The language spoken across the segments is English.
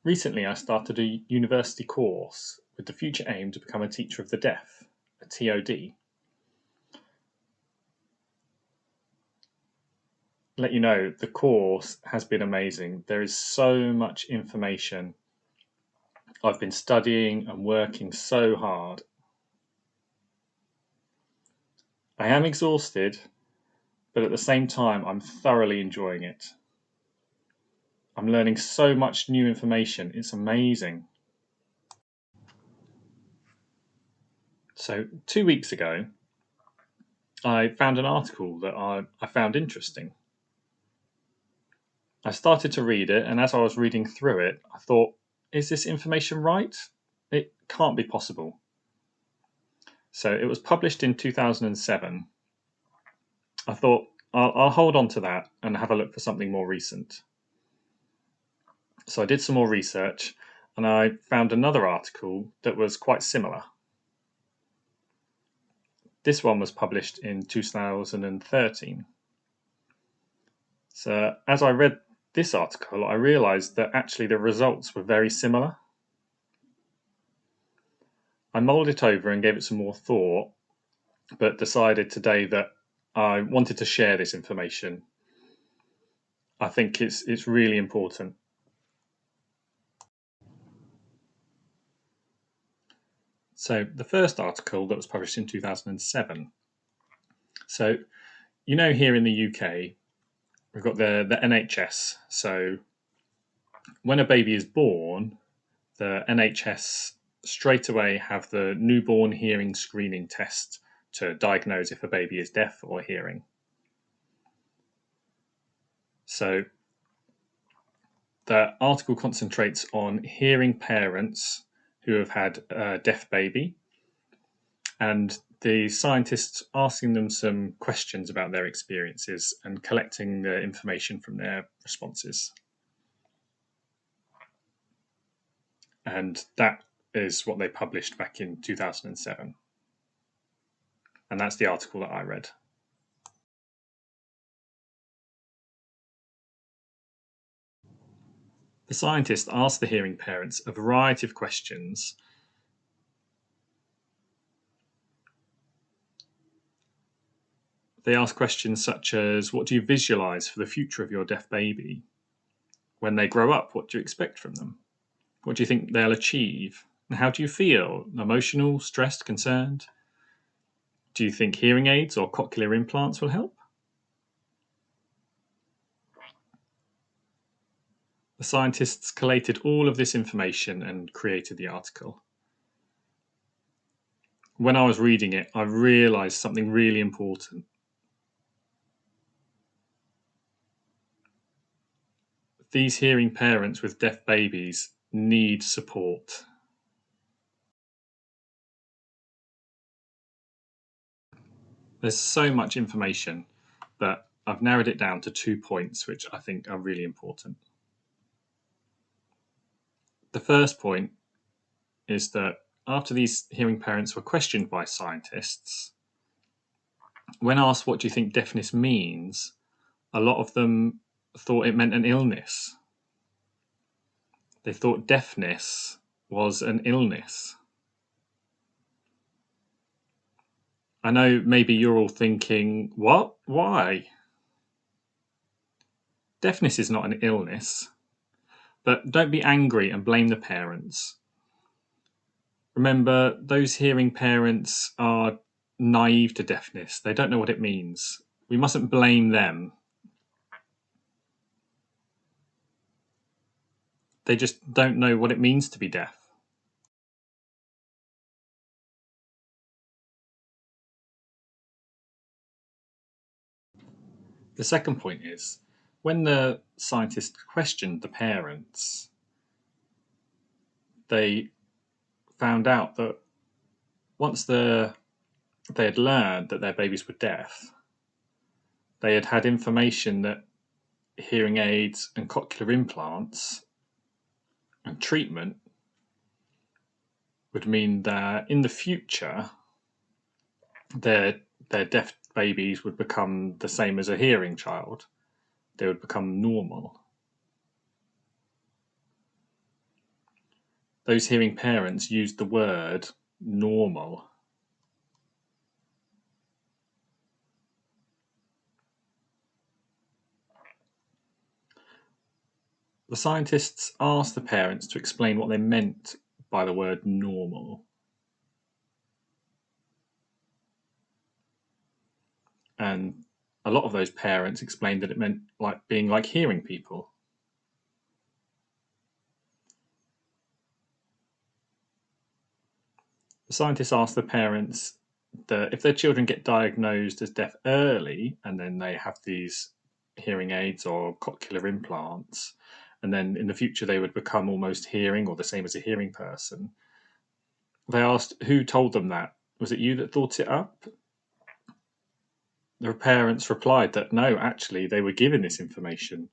Recently, I started a university course with the future aim to become a teacher of the deaf, a TOD. Let you know, the course has been amazing. There is so much information. I've been studying and working so hard. I am exhausted, but at the same time, I'm thoroughly enjoying it. I'm learning so much new information. It's amazing. So 2 weeks ago, I found an article that I found interesting. I started to read it, and as I was reading through it, I thought, is this information right? It can't be possible. So it was published in 2007. I thought, I'll hold on to that and have a look for something more recent. So I did some more research, and I found another article that was quite similar. This one was published in 2013. So as I read this article, I realized that actually the results were very similar. I mulled it over and gave it some more thought, but decided today that I wanted to share this information. I think it's really important. So the first article that was published in 2007. So here in the UK, we've got the NHS. So when a baby is born, the NHS straight away have the newborn hearing screening test to diagnose if a baby is deaf or hearing. So the article concentrates on hearing parents who have had a deaf baby, and the scientists asking them some questions about their experiences and collecting the information from their responses. And that is what they published back in 2007. And that's the article that I read. The scientists asked the hearing parents a variety of questions. They asked questions such as, what do you visualize for the future of your deaf baby? When they grow up, what do you expect from them? What do you think they'll achieve? And how do you feel? Emotional, stressed, concerned? Do you think hearing aids or cochlear implants will help? The scientists collated all of this information and created the article. When I was reading it, I realized something really important. These hearing parents with deaf babies need support. There's so much information, but I've narrowed it down to 2 points which I think are really important. The first point is that after these hearing parents were questioned by scientists, when asked what do you think deafness means, a lot of them thought it meant an illness. They thought deafness was an illness. I know maybe you're all thinking, what? Why? Deafness is not an illness. But don't be angry and blame the parents. Remember, those hearing parents are naive to deafness. They don't know what it means. We mustn't blame them. They just don't know what it means to be deaf. The second point is, when the scientists questioned the parents, they found out that once they had learned that their babies were deaf, they had had information that hearing aids and cochlear implants and treatment would mean that in the future their deaf babies would become the same as a hearing child. They would become normal. those hearing parents used the word normal. The scientists asked the parents to explain what they meant by the word normal. And a lot of those parents explained that it meant like being like hearing people. The scientists asked the parents that if their children get diagnosed as deaf early and then they have these hearing aids or cochlear implants, and then in the future they would become almost hearing or the same as a hearing person, they asked who told them that. Was it you that thought it up? The parents replied that no, actually, they were given this information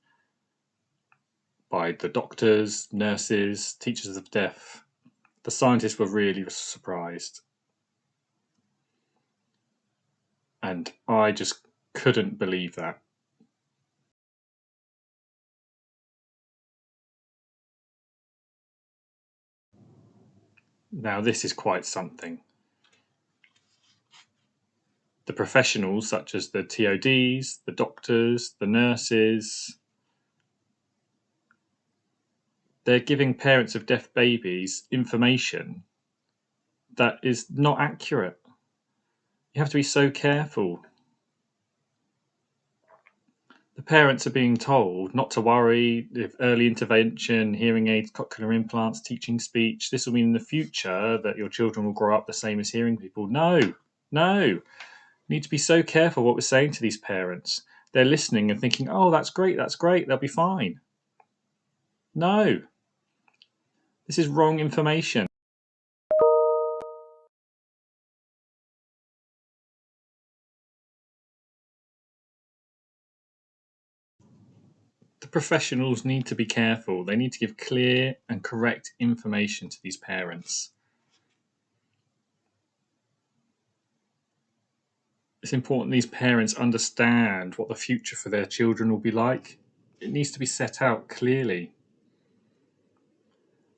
by the doctors, nurses, teachers of deaf. The scientists were really surprised. And I just couldn't believe that. Now, this is quite something. The professionals, such as the TODs, the doctors, the nurses, they're giving parents of deaf babies information that is not accurate. You have to be so careful. The parents are being told not to worry if early intervention, hearing aids, cochlear implants, teaching speech, this will mean in the future that your children will grow up the same as hearing people. No, no. You need to be so careful what we're saying to these parents. They're listening and thinking, oh, that's great, they'll be fine. No, this is wrong information. The professionals need to be careful. They need to give clear and correct information to these parents. It's important these parents understand what the future for their children will be like. It needs to be set out clearly.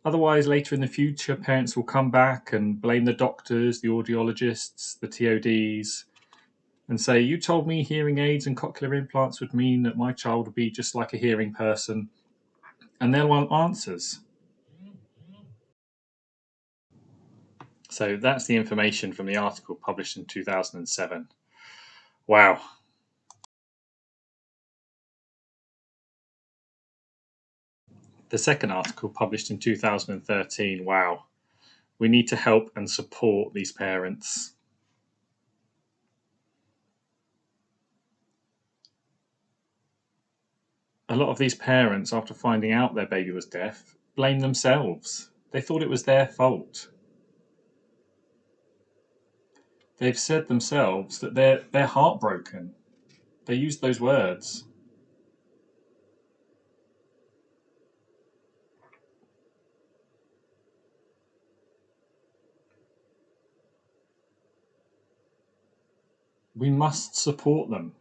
Otherwise, later in the future, parents will come back and blame the doctors, the audiologists, the TODs, and say, you told me hearing aids and cochlear implants would mean that my child would be just like a hearing person. And they'll want answers. So that's the information from the article published in 2007. Wow. The second article published in 2013. Wow. We need to help and support these parents. A lot of these parents, after finding out their baby was deaf, blame themselves. They thought it was their fault. They've said themselves that they're heartbroken. They used those words. We must support them.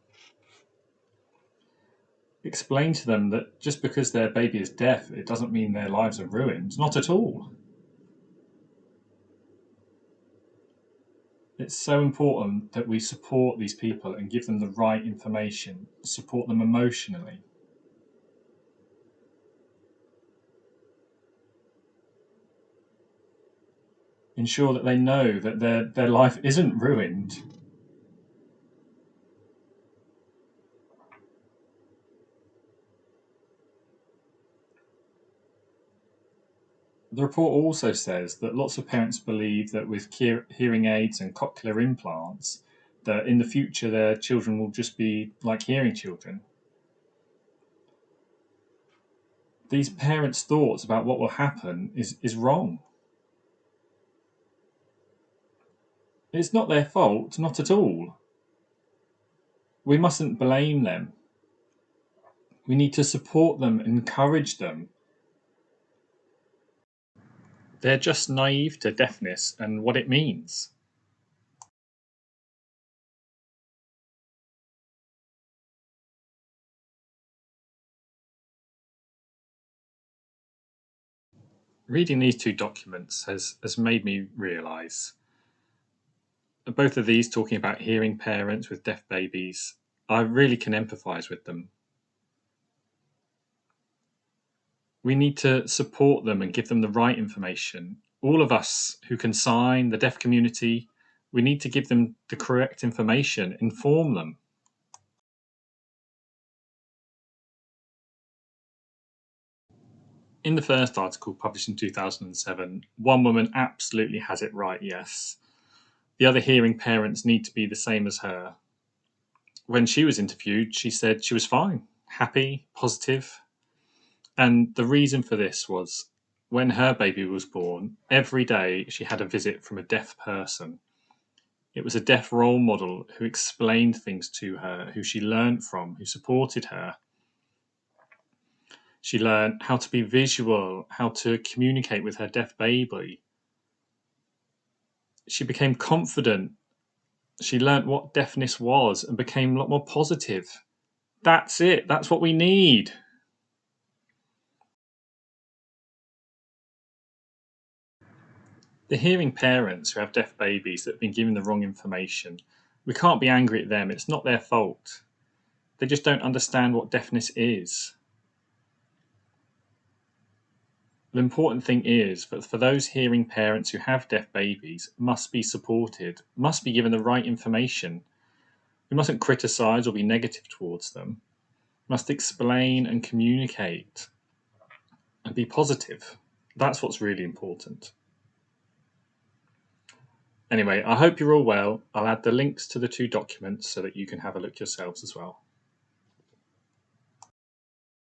Explain to them that just because their baby is deaf, it doesn't mean their lives are ruined. Not at all. It's so important that we support these people and give them the right information, support them emotionally. Ensure that they know that their life isn't ruined. The report also says that lots of parents believe that with hearing aids and cochlear implants, that in the future their children will just be like hearing children. These parents' thoughts about what will happen is wrong. It's not their fault, not at all. We mustn't blame them. We need to support them, encourage them. They're just naive to deafness and what it means. Reading these two documents has made me realise both of these talking about hearing parents with deaf babies. I really can empathise with them. We need to support them and give them the right information. All of us who can sign, the deaf community, we need to give them the correct information, inform them. In the first article published in 2007, one woman absolutely has it right, yes. The other hearing parents need to be the same as her. When she was interviewed, she said she was fine, happy, positive. And the reason for this was when her baby was born, every day she had a visit from a deaf person. It was a deaf role model who explained things to her, who she learned from, who supported her. She learned how to be visual, how to communicate with her deaf baby. She became confident. She learned what deafness was and became a lot more positive. That's it. That's what we need. The hearing parents who have deaf babies that have been given the wrong information, we can't be angry at them. It's not their fault. They just don't understand what deafness is. The important thing is that for those hearing parents who have deaf babies must be supported, must be given the right information. We mustn't criticise or be negative towards them. We must explain and communicate and be positive. That's what's really important. Anyway, I hope you're all well. I'll add the links to the two documents so that you can have a look yourselves as well.